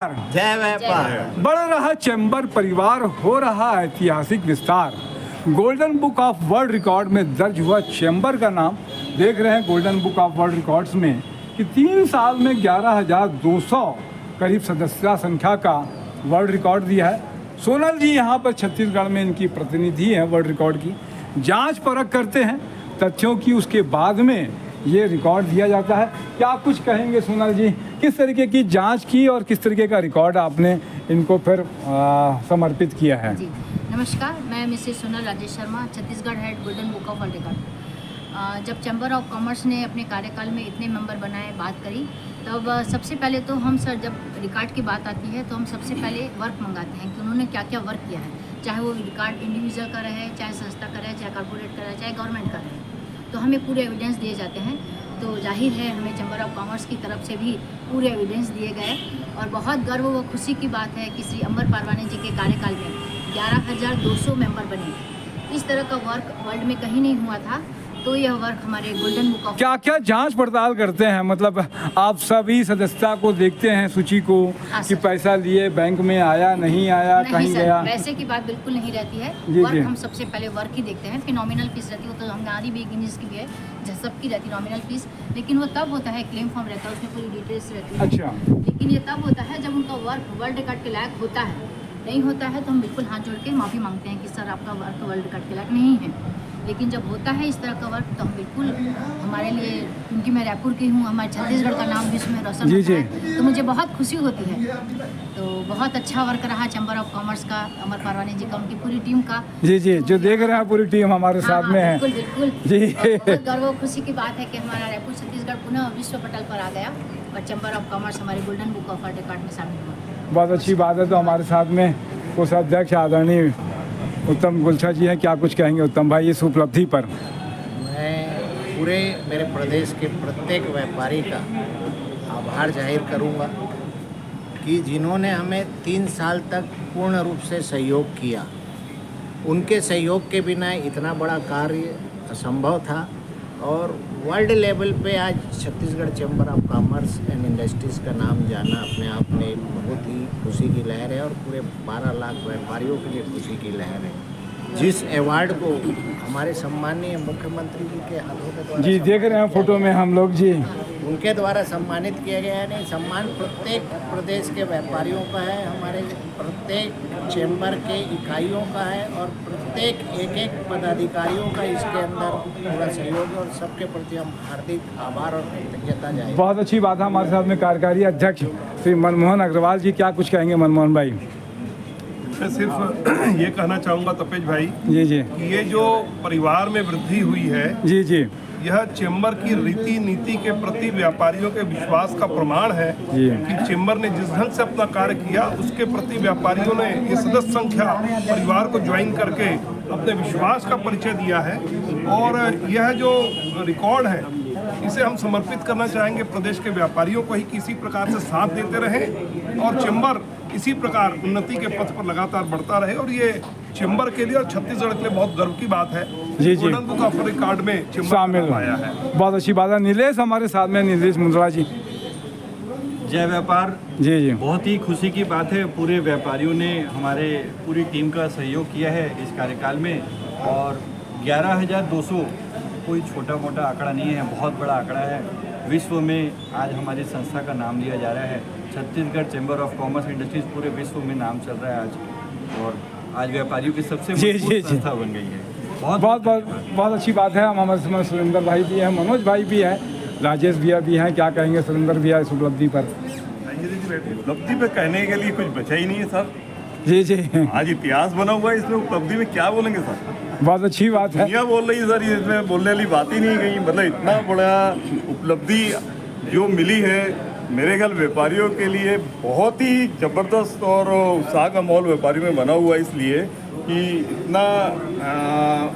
जय व्यापार। बढ़ रहा चैम्बर परिवार, हो रहा ऐतिहासिक विस्तार। Golden book of world record में दर्ज हुआ चैम्बर का नाम। देख रहे हैं golden book of world records में कि 3 साल में 11,200 करीब सदस्यता संख्या का वर्ल्ड रिकॉर्ड दिया है। सोनल जी यहाँ पर छत्तीसगढ़ में इनकी प्रतिनिधि हैं वर्ल्ड रिकॉर्ड की। जांच परख करते हैं तथ्यों की, उसके बाद में ये रिकॉर्ड दिया जाता है। क्या आप कुछ कहेंगे सोनल जी, किस तरीके की जांच की और किस तरीके का रिकॉर्ड आपने इनको फिर समर्पित किया है? जी नमस्कार, मैं Mrs Sonal Rajesh Sharma, Chhattisgarh head golden book of world record. जब चैम्बर ऑफ कॉमर्स ने अपने कार्यकाल में इतने मेंबर बनाए, बात करी, तब सबसे पहले तो हम सर जब रिकॉर्ड की बात आती है तो हम सबसे पहले वर्क मंगाते हैं कि उन्होंने क्या क्या वर्क किया है। चाहे वो रिकॉर्ड इंडिविजुअल का रहे, चाहे संस्था का रहे, चाहे कॉर्पोरेट का रहे, चाहे गवर्नमेंट का रहे, तो हमें पूरे एविडेंस दिए जाते हैं। तो जाहिर है हमें चैम्बर ऑफ कॉमर्स की तरफ से भी पूरे एविडेंस दिए गए और बहुत गर्व व खुशी की बात है कि श्री अमर पारवानी जी के कार्यकाल में 11,200 मेंबर बने। इस तरह का वर्क वर्ल्ड में कहीं नहीं हुआ था। तो यह वर्क हमारे गोल्डन बुक ऑफ क्या क्या जांच पड़ताल करते हैं? मतलब आप सभी सदस्यता को देखते हैं, सूची को, कि पैसा लिए बैंक में आया नहीं आया, नहीं कहीं सर, गया? वैसे की बात बिल्कुल नहीं रहती है। जी, वर्क जी। हम सबसे पहले वर्क ही देखते हैं। फिर नॉमिनल फीस रहती है, वो तो हमारी भी गिनीज की भी है, सबकी रहती है नॉमिनल फीस, लेकिन वो तब होता है क्लेम फॉर्म रहता है, उसमें पूरी डिटेल्स रहती है। अच्छा। लेकिन ये तब होता है जब उनका वर्क वर्ल्ड रिकॉर्ड के लायक होता है। नहीं होता है तो हम बिल्कुल हाथ जोड़ के माफ़ी मांगते हैं कि सर आपका वर्क वर्ल्ड रिकॉर्ड के लायक नहीं है। लेकिन जब होता है इस तरह का वर्क तो हम बिल्कुल, हमारे लिए, क्योंकि मैं रायपुर की हूँ, हमारे छत्तीसगढ़ का नाम विश्व में रोशन जी, होता जी। है, तो मुझे बहुत खुशी होती है। तो बहुत अच्छा वर्क रहा चैम्बर ऑफ कॉमर्स का, अमर पारवानी जी का, उनकी पूरी टीम का। जी जी, जो देख रहे हैं पूरी टीम हमारे हाँ, साथ में है। बिल्कुल बिल्कुल जी। और बहुत गर्व और खुशी की बात है कि हमारा रायपुर छत्तीसगढ़ पुनः विश्व पटल पर आ गया और चैम्बर ऑफ कॉमर्स हमारे golden book of world record में शामिल हुआ। बहुत अच्छी बात है। तो हमारे साथ में कोषाध्यक्ष आदरणीय उत्तम गुलछा जी हैं। क्या कुछ कहेंगे उत्तम भाई इस उपलब्धि पर? मैं पूरे मेरे प्रदेश के प्रत्येक व्यापारी का आभार जाहिर करूंगा कि जिन्होंने हमें 3 साल तक पूर्ण रूप से सहयोग किया। उनके सहयोग के बिना इतना बड़ा कार्य असंभव था और वर्ल्ड लेवल पे आज Chhattisgarh chamber of commerce and industries का नाम जाना अपने आप में एक बहुत ही खुशी की लहर है और पूरे 12 लाख व्यापारियों के लिए खुशी की लहर है। जिस अवार्ड को हमारे सम्माननीय मुख्यमंत्री जी के हाथों के द्वारा जी देख रहे हैं फोटो में हम लोग जी, उनके द्वारा सम्मानित किया गया है। नहीं, सम्मान प्रत्येक प्रदेश के व्यापारियों का है, हमारे प्रत्येक चैम्बर के इकाइयों का है और प्रत्येक एक पदाधिकारियों का इसके अंदर पूरा सहयोग है और सबके प्रति हम हार्दिक आभार और कृतज्ञता जाहिर। बहुत अच्छी बात है। हमारे साथ में कार्यकारी अध्यक्ष श्री मनमोहन अग्रवाल जी, क्या कुछ कहेंगे मनमोहन भाई? मैं सिर्फ ये कहना चाहूँगा तपेश भाई जी जी कि ये जो परिवार में वृद्धि हुई है, जी जी यह चैम्बर की रीति नीति के प्रति व्यापारियों के विश्वास का प्रमाण है जी। कि चैम्बर ने जिस ढंग से अपना कार्य किया उसके प्रति व्यापारियों ने ये सदस्य संख्या परिवार को ज्वाइन करके अपने विश्वास का परिचय दिया है। और यह जो रिकॉर्ड है इसे हम समर्पित करना चाहेंगे प्रदेश के व्यापारियों को ही, किसी प्रकार से साथ देते रहें और चैम्बर इसी प्रकार उन्नति के पथ पर लगातार बढ़ता रहे। और ये चैम्बर के लिए और छत्तीसगढ़ के लिए बहुत गर्व की बात है। जी, जी। गोल्डन बुक ऑफ रिकॉर्ड में चैम्बर शामिल आया है। बहुत अच्छी बात है। नीलेश हमारे साथ में, नीलेश मुंद्रा जी। जय व्यापार। जी जी बहुत ही खुशी की बात है, पूरे व्यापारियों ने हमारे पूरी टीम का सहयोग किया है इस कार्यकाल में और 11,200 कोई छोटा मोटा आंकड़ा नहीं है, बहुत बड़ा आंकड़ा है। विश्व में आज हमारी संस्था का नाम लिया जा रहा है। Chhattisgarh chamber of commerce industries पूरे विश्व में नाम चल रहा है आज, और आज व्यापारियों की सबसे जी, मजबूत जी, जी। संस्था बन गई है। बहुत अच्छी बात है। हम हमारे समय सुरेंद्र भाई भी हैं, मनोज भाई भी हैं, राजेश भैया भी हैं। क्या कहेंगे सुरेंद्र भैया इस उपलब्धि पर? उपलब्धि पे कहने के लिए कुछ बचा ही नहीं है सर। जी जी आज इतिहास बना हुआ है, इसमें उपलब्धि में क्या बोलेंगे सर? बहुत अच्छी बात है। दुनिया बोल रही है सर, इसमें बोलने वाली बात ही नहीं गई। मतलब इतना बड़ा उपलब्धि जो मिली है मेरे ख्याल व्यापारियों के लिए बहुत ही ज़बरदस्त और उत्साह का माहौल व्यापारियों में बना हुआ है, इसलिए कि इतना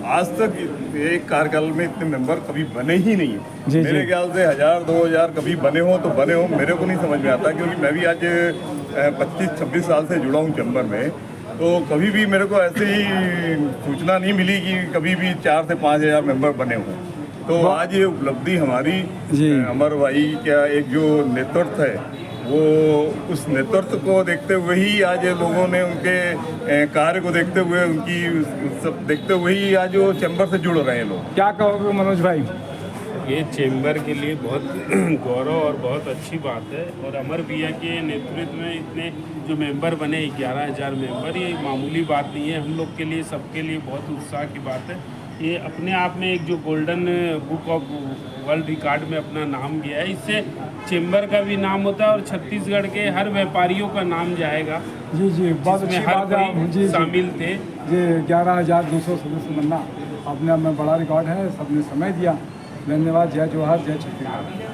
आज तक एक कार्यकाल में इतने मेंबर कभी बने ही नहीं है। जी, मेरे जी। ख्याल से 1000-2000 कभी बने हो तो बने हो, मेरे को नहीं समझ में आता, क्योंकि मैं भी आज 25-26 साल से जुड़ा हूँ चैम्बर में। तो कभी भी मेरे को ऐसी सूचना नहीं मिली कि कभी भी 4 से 5 हज़ार मेंबर बने हों। तो आज ये उपलब्धि हमारी जी। अमर भाई का एक जो नेतृत्व है वो उस नेतृत्व को देखते हुए ही आज लोगों ने उनके कार्य को देखते हुए उनकी सब देखते हुए ही आज वो चैम्बर से जुड़ रहे हैं लोग। क्या कहोगे मनोज भाई? ये चेंबर के लिए बहुत गौरव और बहुत अच्छी बात है। और अमर भैया के नेतृत्व में इतने जो मेंबर बने 11,000 मेंबर, ये मामूली बात नहीं है। हम लोग के लिए, सबके लिए बहुत उत्साह की बात है। ये अपने आप में एक जो golden book of world record में अपना नाम गया है, इससे चेंबर का भी नाम होता है और छत्तीसगढ़ के हर व्यापारियों का नाम जाएगा। जी जी, बहुत अच्छी हर बात है। कोई जी शामिल थे। जी, 11,200 सदस्य बनना अपने आप में बड़ा रिकॉर्ड है। सबने समय दिया। धन्यवाद। जय जोहार, जय छत्तीसगढ़।